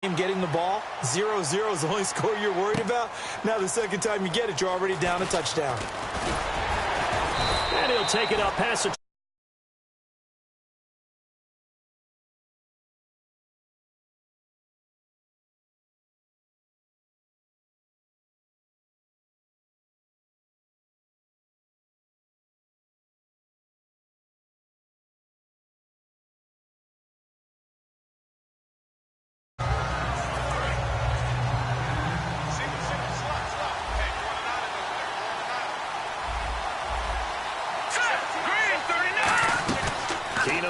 Getting the ball, 0-0 is the only score you're worried about. Now the second time you get it, you're already down a touchdown. And he'll take it up past the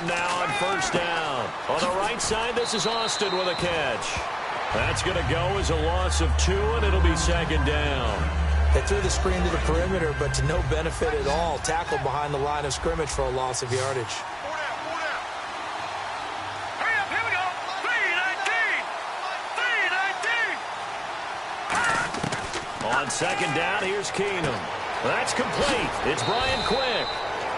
now on first down. On the right side, this is Austin with a catch. That's going to go as a loss of 2, and it'll be second down. They threw the screen to the perimeter, but to no benefit at all. Tackled behind the line of scrimmage for a loss of yardage. Hurry up, here we go. 3-19. On second down, here's Keenum. That's complete. It's Brian Quick.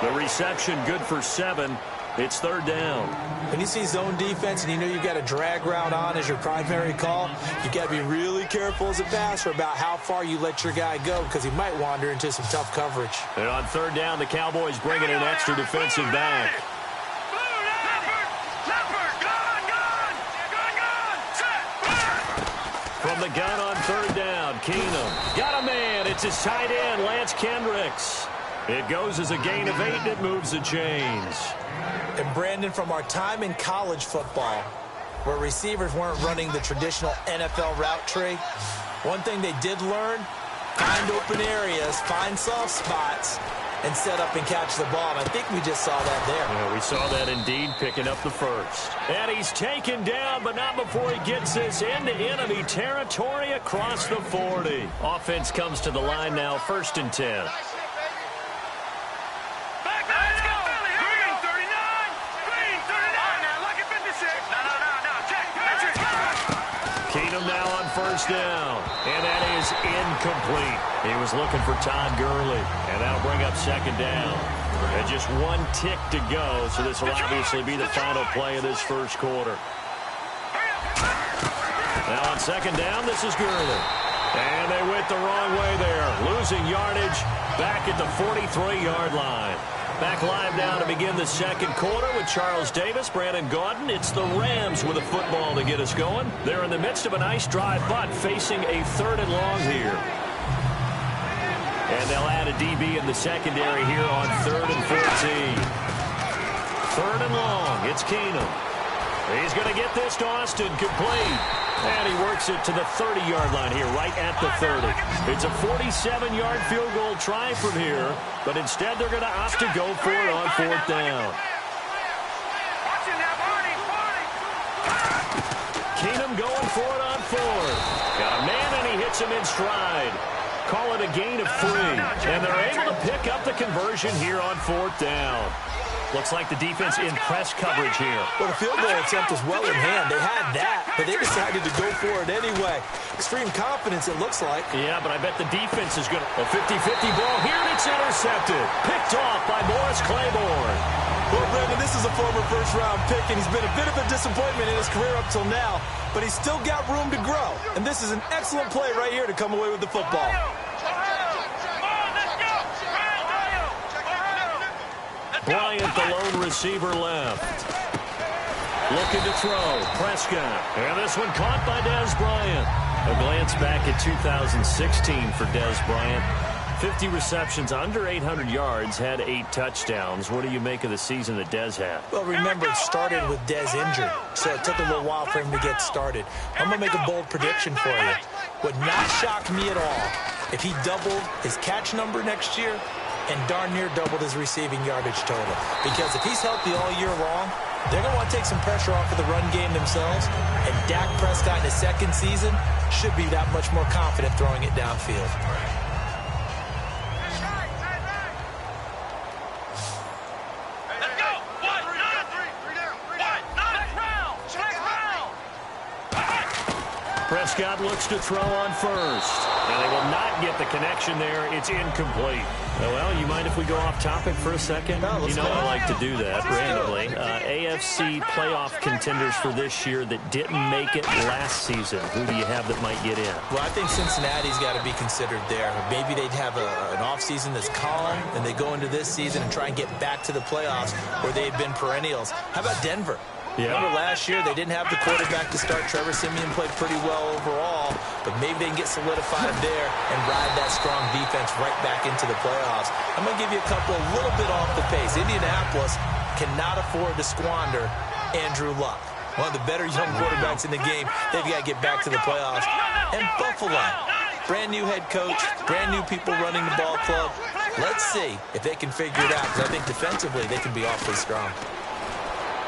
The reception good for 7. It's third down. When you see zone defense and you know you've got a drag route on as your primary call, you've got to be really careful as a passer about how far you let your guy go because he might wander into some tough coverage. And on third down, the Cowboys bring in an extra defensive back. From the gun on third down, Keenum. Got a man. It's his tight end, Lance Kendricks. It goes as a gain of 8, and it moves the chains. And Brandon, from our time in college football, where receivers weren't running the traditional NFL route tree, one thing they did learn, find open areas, find soft spots, and set up and catch the ball. And I think we just saw that there. Yeah, we saw that indeed, picking up the first. And he's taken down, but not before he gets this into enemy territory across the 40. Offense comes to the line now, 1st and 10. Keenum now on first down, and that is incomplete. He was looking for Todd Gurley, and that'll bring up second down. And just 1 tick to go, so this will obviously be the final play of this first quarter. Now on second down, this is Gurley. And they went the wrong way there, losing yardage back at the 43-yard line. Back live now to begin the second quarter with Charles Davis, Brandon Gaudin. It's the Rams with a football to get us going. They're in the midst of a nice drive, but facing a 3rd and long here. And they'll add a DB in the secondary here on 3rd and 14. 3rd and long. It's Keenum. He's going to get this to Austin, complete. And he works it to the 30-yard line here, right at the 30. It's a 47-yard field goal try from here, but instead they're going to opt to go for it on 4th down. Keenum going for it on 4th. Got a man, and he hits him in stride. Call it a gain of 3, and they're able to pick up the conversion here on 4th down. Looks like the defense in press coverage here. Well, the field goal attempt was well in hand. They had that, but they decided to go for it anyway. Extreme confidence, it looks like. Yeah, but I bet the defense is going to... A 50-50 ball here, and it's intercepted. Picked off by Morris Claiborne. Well, Brandon, this is a former first-round pick, and he's been a bit of a disappointment in his career up till now, but he's still got room to grow. And this is an excellent play right here to come away with the football. Bryant, the lone receiver, left. Looking to throw. Prescott. And this one caught by Dez Bryant. A glance back at 2016 for Dez Bryant. 50 receptions, under 800 yards, had 8 touchdowns. What do you make of the season that Dez had? Well, remember, it started with Dez injured, so it took a little while for him to get started. I'm going to make a bold prediction for you. Would not shock me at all if he doubled his catch number next year and darn near doubled his receiving yardage total. Because if he's healthy all year long, they're going to want to take some pressure off of the run game themselves, and Dak Prescott in his second season should be that much more confident throwing it downfield. Prescott looks to throw on first. And they will not get the connection there. It's incomplete. Well, you mind if we go off topic for a second? No, you know I like to do that randomly. AFC playoff contenders for this year that didn't make it last season. Who do you have that might get in? Well, I think Cincinnati's got to be considered there. Maybe they'd have an offseason that's calm, and they go into this season and try and get back to the playoffs where they had been perennials. How about Denver? Yeah. Remember last year, they didn't have the quarterback to start. Trevor Siemian played pretty well overall, but maybe they can get solidified there and ride that strong defense right back into the playoffs. I'm going to give you a couple a little bit off the pace. Indianapolis cannot afford to squander Andrew Luck, one of the better young quarterbacks in the game. They've got to get back to the playoffs. And Buffalo, brand new head coach, brand new people running the ball club. Let's see if they can figure it out, because I think defensively they can be awfully strong.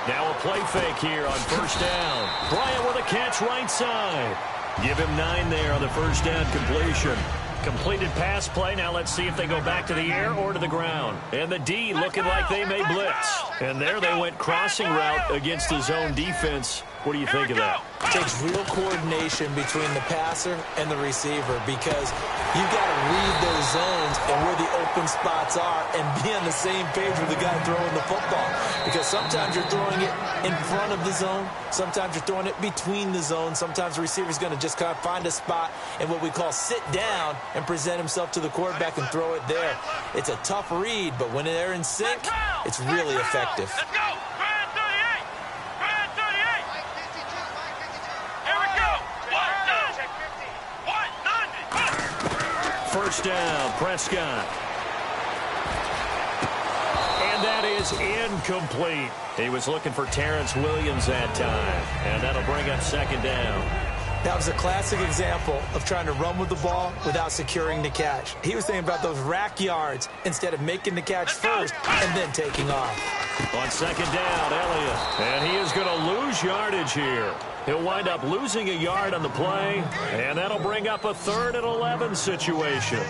Now a play fake here on first down. Bryant with a catch right side. Give him 9 there on the first down completion. Completed pass play. Now let's see if they go back to the air or to the ground. And the D looking like they may blitz. And there they went crossing route against the zone defense. What do you think of that? It takes real coordination between the passer and the receiver, because you've got to read those zones and where the open spots are and be on the same page with the guy throwing the football. Because sometimes you're throwing it in front of the zone. Sometimes you're throwing it between the zones. Sometimes the receiver's going to just kind of find a spot and what we call sit down and present himself to the quarterback and throw it there. It's a tough read, but when they're in sync, it's really effective. Let's go. First down, Prescott. And that is incomplete. He was looking for Terrence Williams that time. And that'll bring up second down. That was a classic example of trying to run with the ball without securing the catch. He was thinking about those rack yards instead of making the catch first and then taking off. On second down, Elliott. And he is going to lose yardage here. He'll wind up losing a yard on the play, and that'll bring up a 3rd and 11 situation.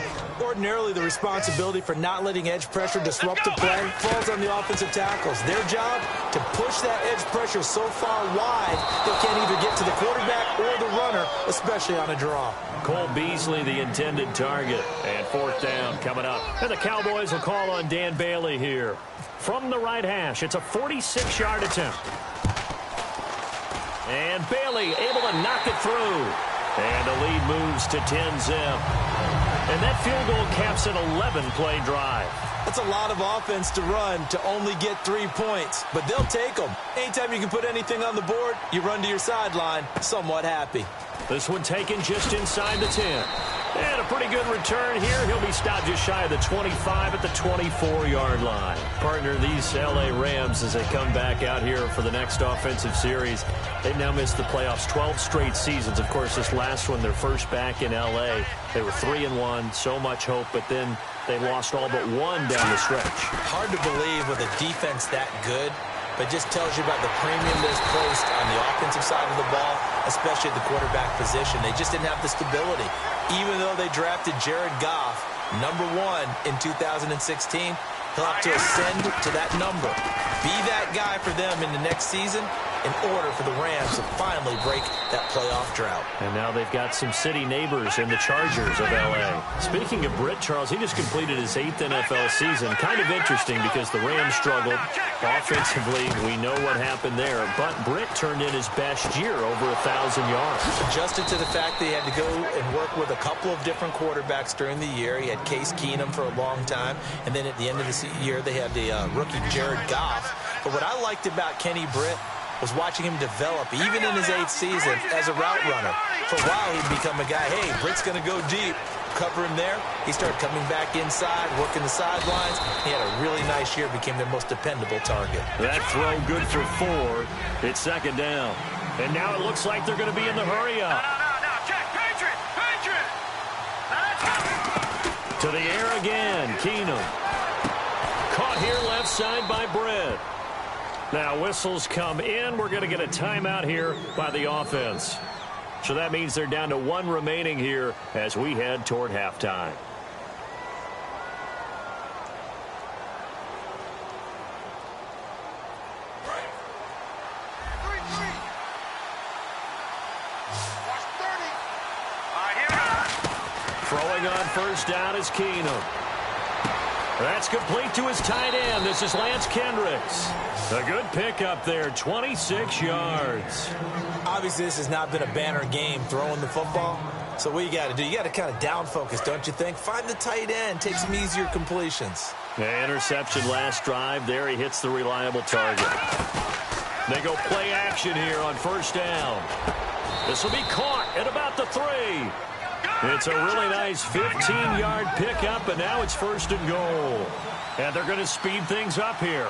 Ordinarily, the responsibility for not letting edge pressure disrupt the play falls on the offensive tackles. Their job to push that edge pressure so far wide they can't either get to the quarterback or the runner, especially on a draw. Cole Beasley, the intended target, and 4th down coming up. And the Cowboys will call on Dan Bailey here. From the right hash, it's a 46-yard attempt. And Bailey able to knock it through. And the lead moves to 10-zip. And that field goal caps an 11-play drive. That's a lot of offense to run to only get 3 points, but they'll take them. Anytime you can put anything on the board, you run to your sideline somewhat happy. This one taken just inside the 10. And a pretty good return here. He'll be stopped just shy of the 25 at the 24-yard line. Partner, these L.A. Rams, as they come back out here for the next offensive series, they've now missed the playoffs 12 straight seasons. Of course, this last one, their first back in L.A. They were 3-1, so much hope, but then they lost all but one down the stretch. Hard to believe with a defense that good, but just tells you about the premium that's placed on the offensive side of the ball, especially at the quarterback position. They just didn't have the stability. Even though they drafted Jared Goff, #1 in 2016, he'll have to ascend to that number. Be that guy for them in the next season in order for the Rams to finally break that playoff drought. And now they've got some city neighbors in the Chargers of L.A. Speaking of Britt, Charles, he just completed his 8th NFL season. Kind of interesting because the Rams struggled offensively. We know what happened there. But Britt turned in his best year, over 1,000 yards. Adjusted to the fact that he had to go and work with a couple of different quarterbacks during the year. He had Case Keenum for a long time. And then at the end of the year, they had the rookie Jared Goff. But what I liked about Kenny Britt was watching him develop, even in his 8th season, as a route runner. For a while, he'd become a guy, hey, Britt's going to go deep. Cover him there. He started coming back inside, working the sidelines. He had a really nice year, became their most dependable target. That throw good for 4. It's second down. And now it looks like they're going to be in the hurry-up. No, check, Patriot. To the air again, Keenum. Caught here left side by Britt. Now whistles come in. We're going to get a timeout here by the offense. So that means they're down to 1 remaining here as we head toward halftime. Watch 30. Throwing on first down is Keenum. That's complete to his tight end. This is Lance Kendricks. A good pickup there, 26 yards. Obviously, this has not been a banner game throwing the football. So what you got to do, you got to kind of down focus, don't you think? Find the tight end, take some easier completions. Interception last drive. There he hits the reliable target. They go play action here on first down. This will be caught at about the 3. It's a really nice 15-yard pickup, and now it's first and goal. And they're going to speed things up here.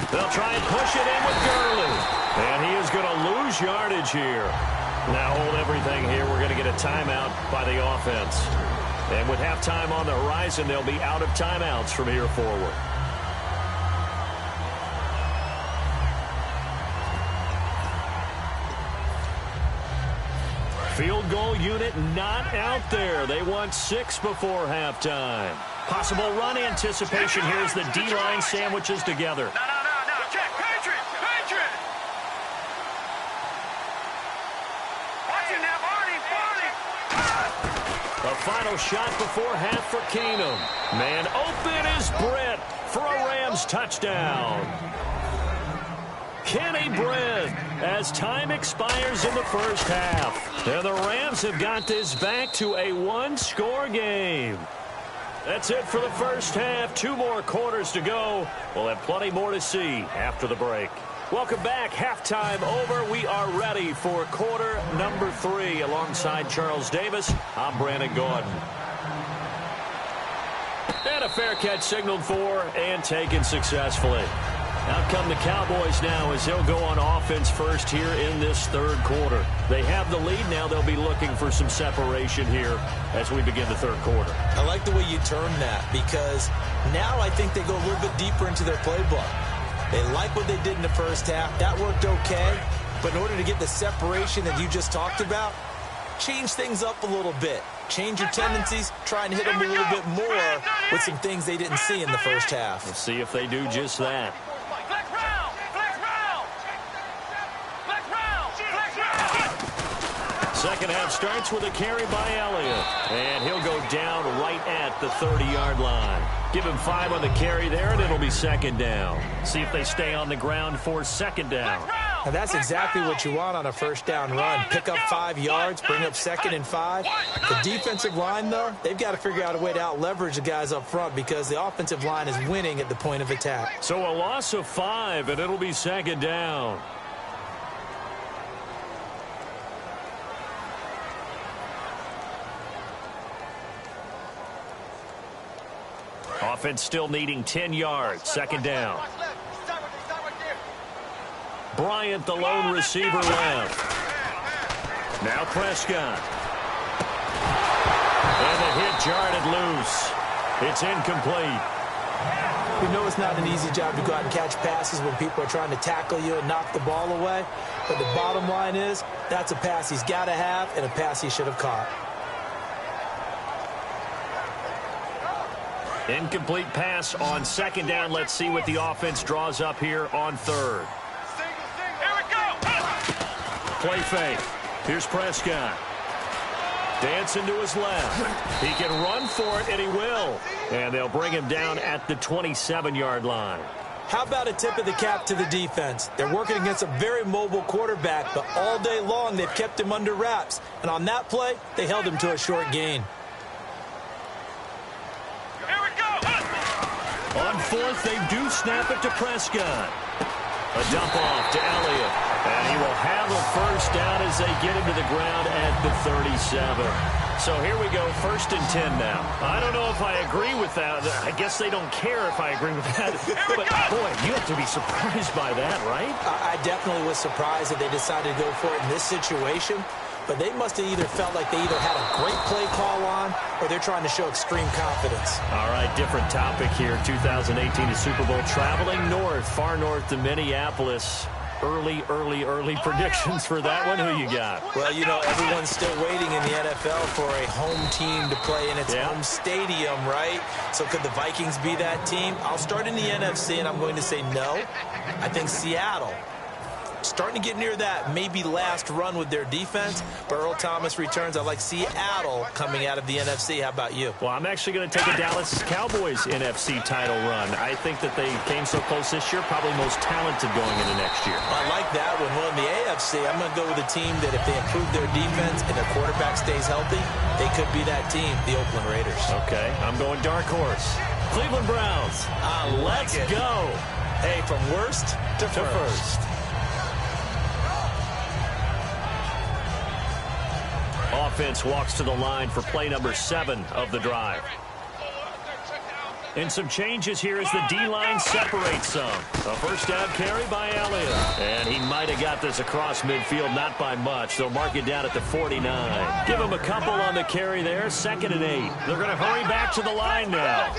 They'll try and push it in with Gurley. And he is going to lose yardage here. Now hold everything here. We're going to get a timeout by the offense. And with halftime on the horizon, they'll be out of timeouts from here forward. Field goal unit not out there. They want 6 before halftime. Possible run anticipation here as the D-line sandwiches together. No. Check. Patriot. Watch it now, Barney. A final shot before half for Keenum. Man open is Britt for a Rams touchdown. Kenny Britt as time expires in the first half. And the Rams have got this back to a 1-score game. That's it for the first half. 2 more quarters to go. We'll have plenty more to see after the break. Welcome back. Halftime over. We are ready for quarter number 3. Alongside Charles Davis, I'm Brandon Gordon. And a fair catch signaled for and taken successfully. Out come the Cowboys now as they'll go on offense first here in this third quarter. They have the lead. Now they'll be looking for some separation here as we begin the third quarter. I like the way you term that because now I think they go a little bit deeper into their playbook. They like what they did in the first half. That worked okay. But in order to get the separation that you just talked about, change things up a little bit. Change your tendencies. Try and hit them a little bit more with some things they didn't see in the first half. Let's see if they do just that. Second half starts with a carry by Elliott. And he'll go down right at the 30-yard line. Give him 5 on the carry there, and it'll be second down. See if they stay on the ground for second down. Now that's exactly what you want on a first down run. Pick up 5 yards, bring up 2nd and 5. The defensive line, though, they've got to figure out a way to out-leverage the guys up front because the offensive line is winning at the point of attack. So a loss of 5, and it'll be second down. Offense still needing 10 yards. Second down. Bryant, the lone receiver, left. Now Prescott. And the hit jarred loose. It's incomplete. You know it's not an easy job to go out and catch passes when people are trying to tackle you and knock the ball away. But the bottom line is that's a pass he's got to have and a pass he should have caught. Incomplete pass on second down. Let's see what the offense draws up here on third. Play fake. Here's Prescott. Dancing to his left. He can run for it, and he will. And they'll bring him down at the 27-yard line. How about a tip of the cap to the defense? They're working against a very mobile quarterback, but all day long they've kept him under wraps. And on that play, they held him to a short gain. On fourth, they do snap it to Prescott. A dump off to Elliott. And he will have a first down as they get him to the ground at the 37. So here we go, 1st and 10 now. I don't know if I agree with that. I guess they don't care if I agree with that. But, boy, you have to be surprised by that, right? I definitely was surprised that they decided to go for it in this situation. But they must have either felt like they either had a great play call on or they're trying to show extreme confidence. All right, different topic here. 2018 Super Bowl traveling north, far north to Minneapolis. Early predictions for that one. Who you got? Well, you know, everyone's still waiting in the NFL for a home team to play in its home stadium, right? So could the Vikings be that team? I'll start in the NFC, and I'm going to say no. I think Seattle. Just starting to get near that maybe last run with their defense. But Earl Thomas returns. I like Seattle coming out of the NFC. How about you? Well, I'm actually going to take a Dallas Cowboys NFC title run. I think that they came so close this year, probably most talented going into next year. I like that one. Well, in the AFC, I'm going to go with a team that if they improve their defense and their quarterback stays healthy, they could be that team, the Oakland Raiders. Okay, I'm going dark horse. Cleveland Browns. Let's go. Hey, from worst to first. Offense walks to the line for play number 7 of the drive. And some changes here as the D-line separates some. A first down carry by Elliott. And he might have got this across midfield, not by much. They'll mark it down at the 49. Give him a couple on the carry there. 2nd and 8. They're going to hurry back to the line now.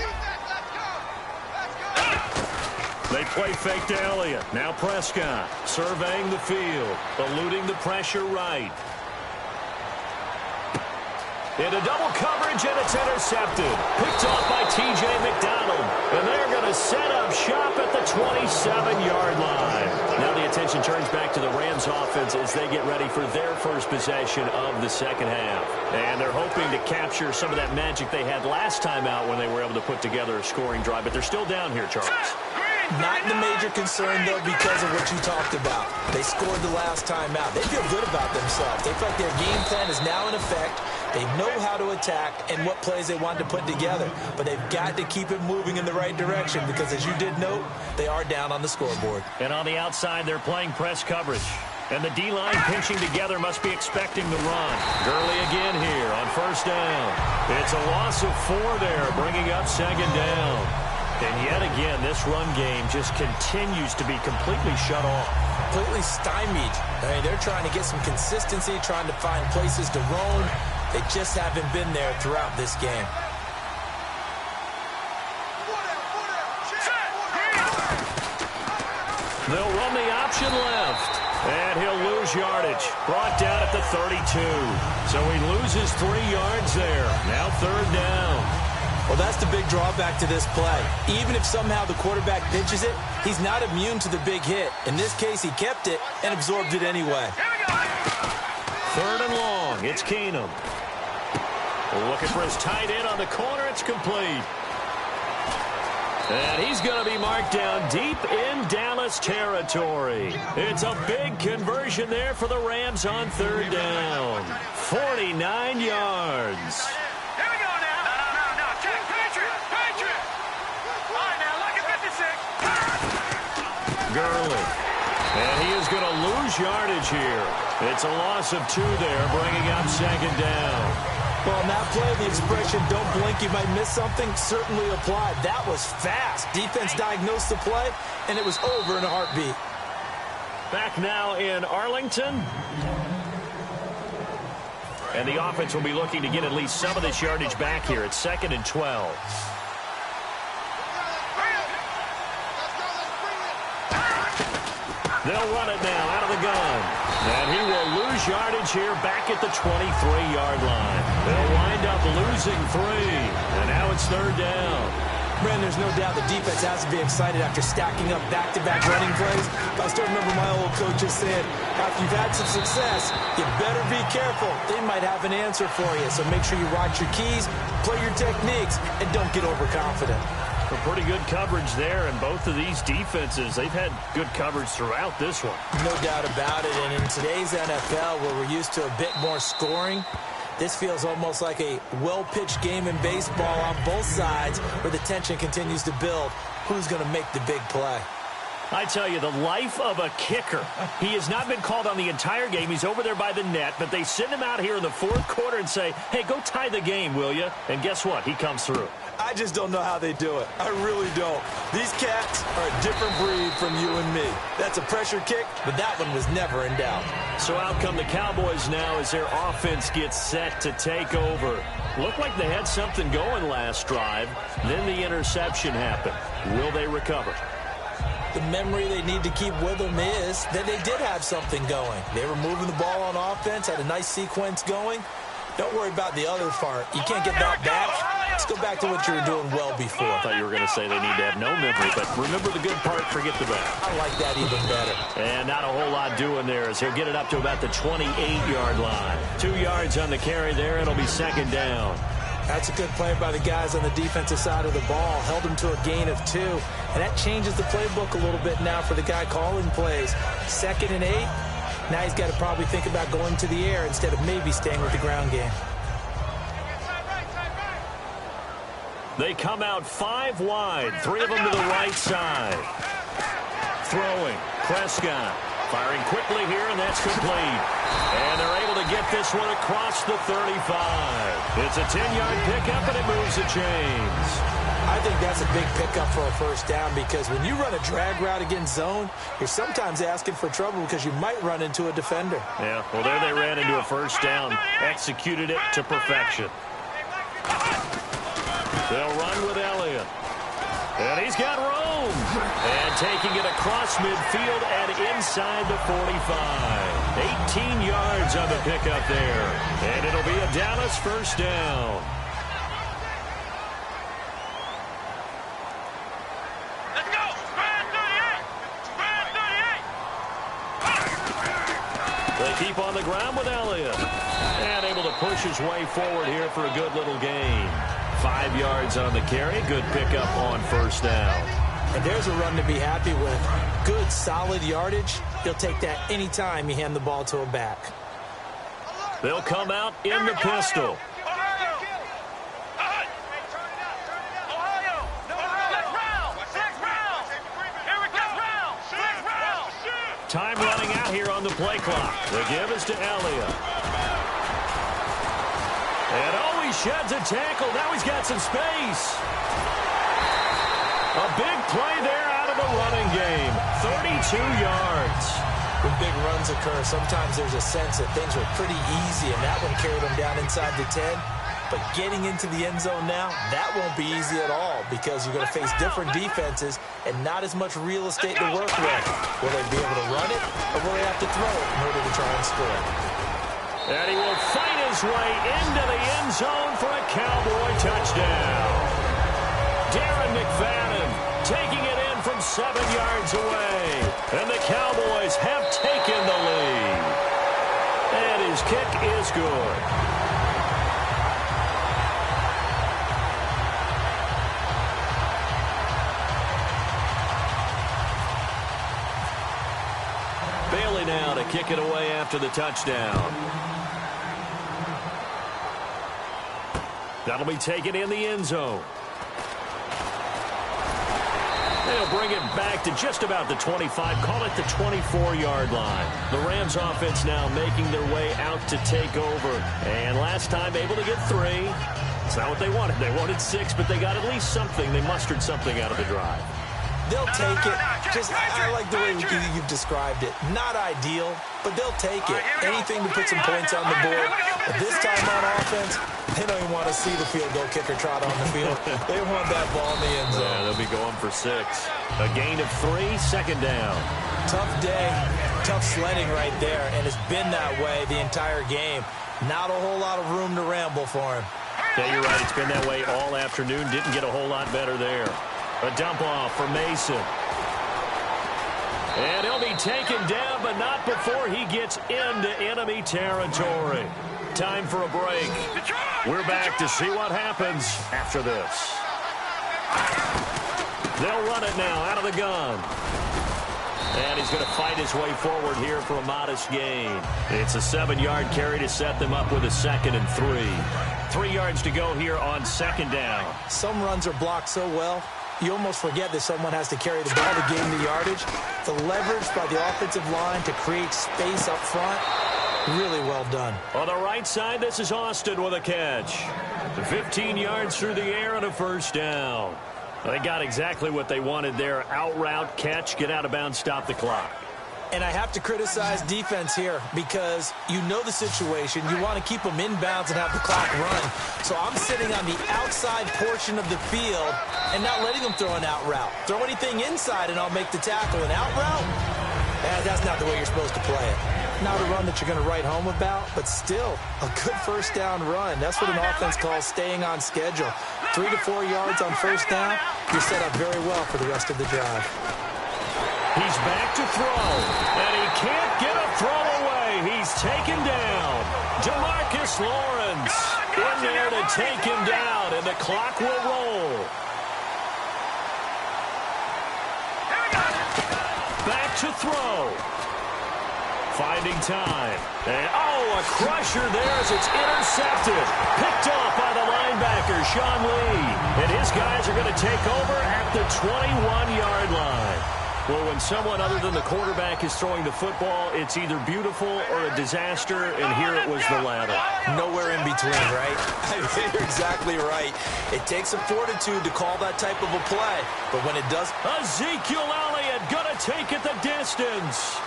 They play fake to Elliott. Now Prescott surveying the field, eluding the pressure right. Into double coverage, and it's intercepted. Picked off by T.J. McDonald. And they're going to set up shop at the 27-yard line. Now the attention turns back to the Rams offense as they get ready for their first possession of the second half. And they're hoping to capture some of that magic they had last time out when they were able to put together a scoring drive. But they're still down here, Charles. Not the major concern, though, because of what you talked about. They scored the last time out. They feel good about themselves. They feel like their game plan is now in effect. They know how to attack and what plays they want to put together. But they've got to keep it moving in the right direction because, as you did note, they are down on the scoreboard. And on the outside, they're playing press coverage. And the D-line pinching together must be expecting the run. Gurley again here on first down. It's a loss of 4 there, bringing up 2nd down. And yet again, this run game just continues to be completely shut off. Completely stymied. I mean, they're trying to get some consistency, trying to find places to roam. They just haven't been there throughout this game. They'll run the option left. And he'll lose yardage. Brought down at the 32. So he loses 3 yards there. Now 3rd down. Well, that's the big drawback to this play. Even if somehow the quarterback pitches it, he's not immune to the big hit. In this case, he kept it and absorbed it anyway. 3rd and long. It's Keenum. Looking for his tight end on the corner. It's complete. And he's going to be marked down deep in Dallas territory. It's a big conversion there for the Rams on 3rd down. 49 yards. Gurley. And he is going to lose yardage here. It's a loss of 2 there, bringing up 2nd down. Well, in that play, the expression, don't blink, you might miss something, certainly applied. That was fast. Defense diagnosed the play, and it was over in a heartbeat. Back now in Arlington. And the offense will be looking to get at least some of this yardage back here. It's 2nd and 12. They'll run it now out of the gun. And he will lose yardage here back at the 23-yard line. They'll wind up losing 3. And now it's 3rd down. Brandon, there's no doubt the defense has to be excited after stacking up back-to-back running plays. I still remember my old coaches saying, after you've had some success, you better be careful. They might have an answer for you. So make sure you watch your keys, play your techniques, and don't get overconfident. Pretty good coverage there, and both of these defenses, they've had good coverage throughout this one. No doubt about it, and in today's NFL, where we're used to a bit more scoring, this feels almost like a well-pitched game in baseball on both sides, where the tension continues to build. Who's going to make the big play? I tell you, the life of a kicker. He has not been called on the entire game. He's over there by the net, but they send him out here in the 4th quarter and say, hey, go tie the game, will you? And guess what? He comes through. I just don't know how they do it. I really don't. These cats are a different breed from you and me. That's a pressure kick, but that one was never in doubt. So out come the Cowboys now as their offense gets set to take over. Looked like they had something going last drive. Then the interception happened. Will they recover? The memory they need to keep with them is that they did have something going. They were moving the ball on offense, had a nice sequence going. Don't worry about the other part. You can't get that back. Let's go back to what you were doing well before. I thought you were going to say they need to have no memory, but remember the good part, forget the bad. I like that even better. And not a whole lot doing there as he'll get it up to about the 28-yard line. 2 yards on the carry there. It'll be second down. That's a good play by the guys on the defensive side of the ball. Held him to a gain of 2. And that changes the playbook a little bit now for the guy calling plays. 2nd and 8. Now he's got to probably think about going to the air instead of maybe staying with the ground game. They come out 5 wide. 3 of them to the right side. Throwing. Prescott. Firing quickly here, and that's complete. And they're able to get this one across the 35. It's a 10-yard pickup, and it moves the chains. I think that's a big pickup for a first down because when you run a drag route against zone, you're sometimes asking for trouble because you might run into a defender. Yeah, well, there they ran into a first down. Executed it to perfection. They'll run with Elliott. And he's got room. And taking it across midfield and inside the 45. 18 yards on the pickup there. And it'll be a Dallas first down. Let's go. Spread 38. Spread 38. They keep on the ground with Elliott. And able to push his way forward here for a good little gain. 5 yards on the carry. Good pickup on first down. And there's a run to be happy with. Good, solid yardage. He'll take that any time you hand the ball to a back. They'll come out in the pistol. Time running out here on the play clock. The give is to Elliott. And oh, he sheds a tackle. Now he's got some space. A big play there out of the running game. 32 yards. When big runs occur, sometimes there's a sense that things were pretty easy, and that one carried them down inside the 10. But getting into the end zone now, that won't be easy at all because you're going to face different defenses and not as much real estate to work with. Will they be able to run it, or will they have to throw it in order to try and score? And he will fight his way into the end zone for a Cowboy touchdown. Darren McFadden taking it in from 7 yards away. And the Cowboys have taken the lead. And his kick is good. Bailey now to kick it away after the touchdown. That'll be taken in the end zone. They'll bring it back to just about the 25, call it the 24-yard line. The Rams offense now making their way out to take over. And last time able to get 3. It's not what they wanted. They wanted 6, but they got at least something. They mustered something out of the drive. They'll take it. Just, I like the way you've described it. Not ideal, but they'll take it. Anything to put some points on the board. But this time on offense, they don't even want to see the field goal kicker trot on the field. They want that ball in the end zone. Yeah, they'll be going for 6. A gain of 3, second down. Tough day, tough sledding right there, and it's been that way the entire game. Not a whole lot of room to ramble for him. Yeah, you're right. It's been that way all afternoon. Didn't get a whole lot better there. A dump off for Mason. And he'll be taken down, but not before he gets into enemy territory. Time for a break. We're back to see what happens after this. They'll run it now out of the gun. And he's going to fight his way forward here for a modest gain. It's a 7-yard carry to set them up with a 2nd and 3. 3 yards to go here on second down. Some runs are blocked so well, you almost forget that someone has to carry the ball to gain the yardage. The leverage by the offensive line to create space up front, really well done. On the right side, this is Austin with a catch. 15 yards through the air and a first down. They got exactly what they wanted there. Out route, catch, get out of bounds, stop the clock. And I have to criticize defense here because you know the situation. You want to keep them inbounds and have the clock run. So I'm sitting on the outside portion of the field and not letting them throw an out route. Throw anything inside and I'll make the tackle. An out route? That's not the way you're supposed to play it. Not a run that you're going to write home about, but still a good first down run. That's what an offense calls staying on schedule. 3 to 4 yards on first down, you're set up very well for the rest of the drive. He's back to throw, and he can't get a throw away. He's taken down. Demarcus Lawrence in there to take him down, and the clock will roll. Back to throw. Finding time. And, a crusher there as it's intercepted. Picked off by the linebacker, Sean Lee. And his guys are going to take over at the 21-yard line. Well, when someone other than the quarterback is throwing the football, it's either beautiful or a disaster, and here it was the latter. Nowhere in between, right? You're exactly right. It takes some fortitude to call that type of a play, but when it does... Ezekiel Elliott going to take it the distance.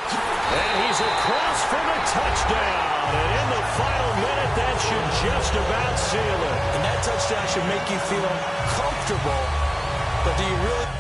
And he's across for the touchdown. And in the final minute, that should just about seal it. And that touchdown should make you feel comfortable, but do you really...